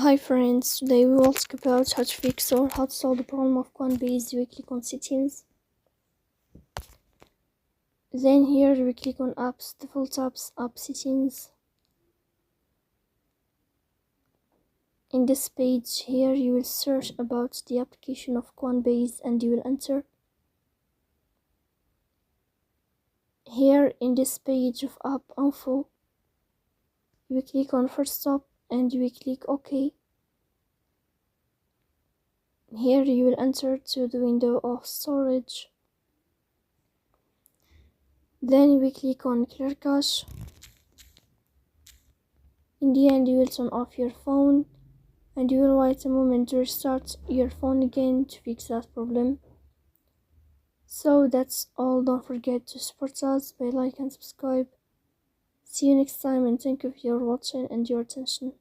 Hi friends, today we will talk about how to fix or how to solve the problem of Coinbase. We click on settings, then here we click on apps, default apps, app settings. In this page here you will search about the application of Coinbase and you will enter. Here in this page of app info, you will click on first stop and you will click OK. Here you will enter to the window of storage. Then we click on clear cache. In the end you will turn off your phone and you will wait a moment to restart your phone again to fix that problem. So that's all. Don't forget to support us by like and subscribe. See you next time and thank you for your watching and your attention.